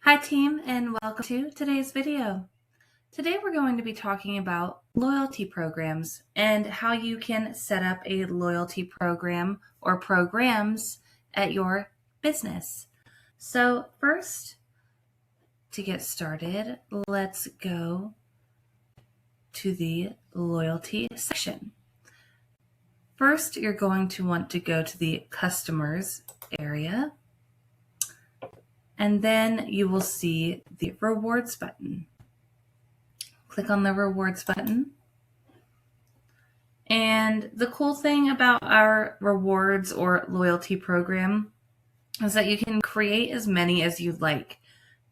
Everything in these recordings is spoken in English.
Hi team, and welcome to today's video. Today we're going to be talking about loyalty programs and how you can set up a loyalty program or programs at your business. So first, to get started, let's go to the loyalty section. First, you're going to want to go to the customers area, and then you will see the rewards button. Click on the rewards button. And the cool thing about our rewards or loyalty program is that you can create as many as you'd like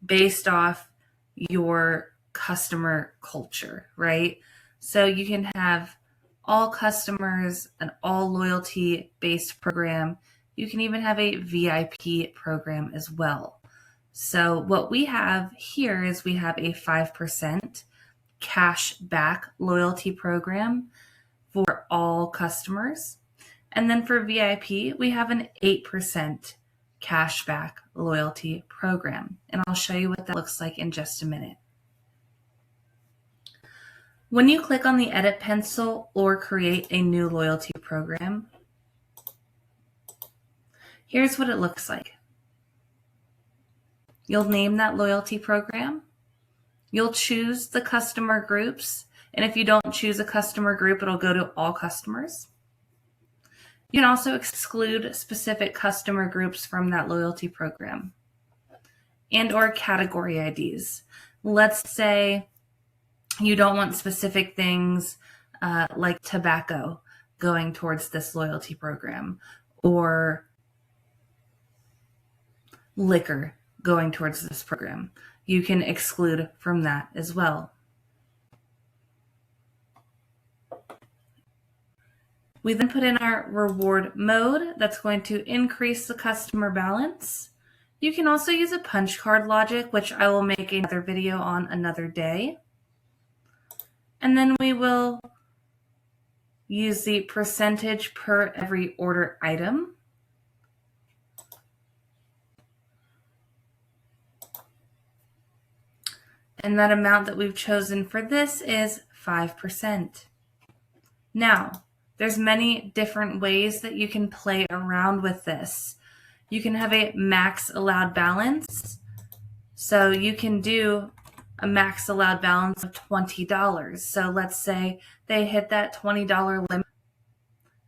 based off your customer culture, right? So you can have all customers, an all loyalty based program. You can even have a VIP program as well. So what we have here is we have a 5% cashback loyalty program for all customers. And then for VIP, we have an 8% cashback loyalty program. And I'll show you what that looks like in just a minute. When you click on the edit pencil or create a new loyalty program, here's what it looks like. You'll name that loyalty program. You'll choose the customer groups. And if you don't choose a customer group, it'll go to all customers. You can also exclude specific customer groups from that loyalty program and or category IDs. Let's say you don't want specific things like tobacco going towards this loyalty program or liquor going towards this program. You can exclude from that as well. We then put in our reward mode that's going to increase the customer balance. You can also use a punch card logic, which I will make another video on another day. And then we will use the percentage per every order item. And that amount that we've chosen for this is 5%. Now, there's many different ways that you can play around with this. You can have a max allowed balance. So you can do a max allowed balance of $20. So let's say they hit that $20 limit.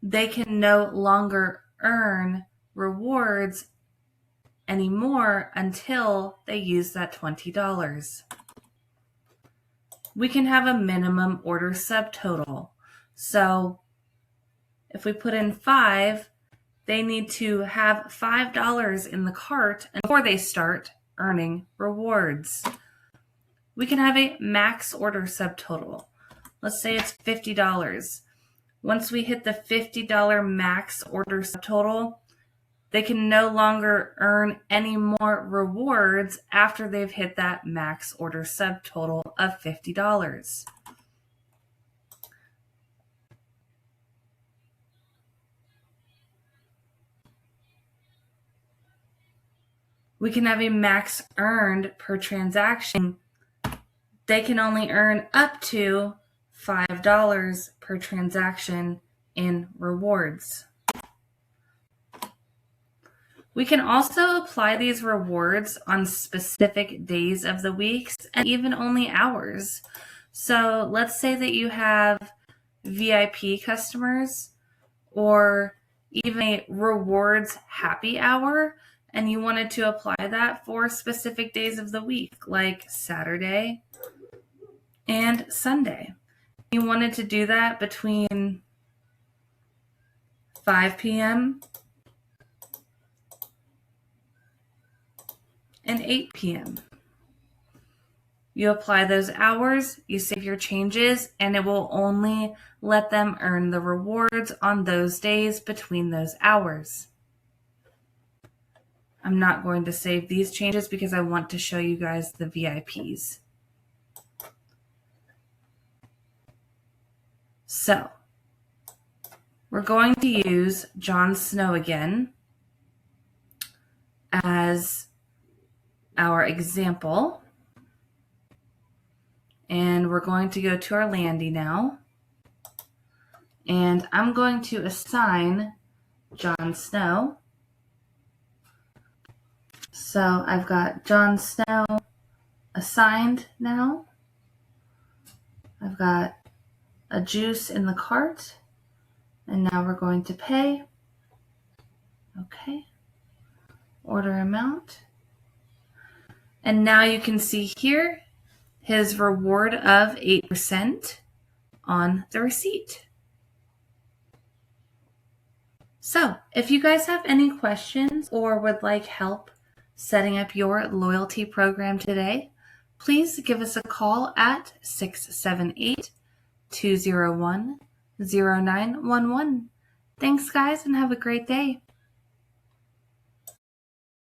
They can no longer earn rewards anymore until they use that $20. We can have a minimum order subtotal. So if we put in 5, they need to have $5 in the cart before they start earning rewards. We can have a max order subtotal. Let's say it's $50. Once we hit the $50 max order subtotal, they can no longer earn any more rewards after they've hit that max order subtotal of $50. We can have a max earned per transaction. They can only earn up to $5 per transaction in rewards. We can also apply these rewards on specific days of the week and even only hours. So let's say that you have VIP customers or even a rewards happy hour, and you wanted to apply that for specific days of the week, like Saturday and Sunday. You wanted to do that between 5 p.m. and 8 p.m. You apply those hours, you save your changes, and it will only let them earn the rewards on those days between those hours. I'm not going to save these changes because I want to show you guys the VIPs. So, we're going to use Jon Snow again as our example. And we're going to go to our Landy now. And I'm going to assign Jon Snow. So I've got Jon Snow assigned now. I've got a juice in the cart. And now we're going to pay. Okay. Order amount. And now you can see here his reward of 8% on the receipt. So if you guys have any questions or would like help setting up your loyalty program today, please give us a call at 678-201-0911. Thanks, guys, and have a great day.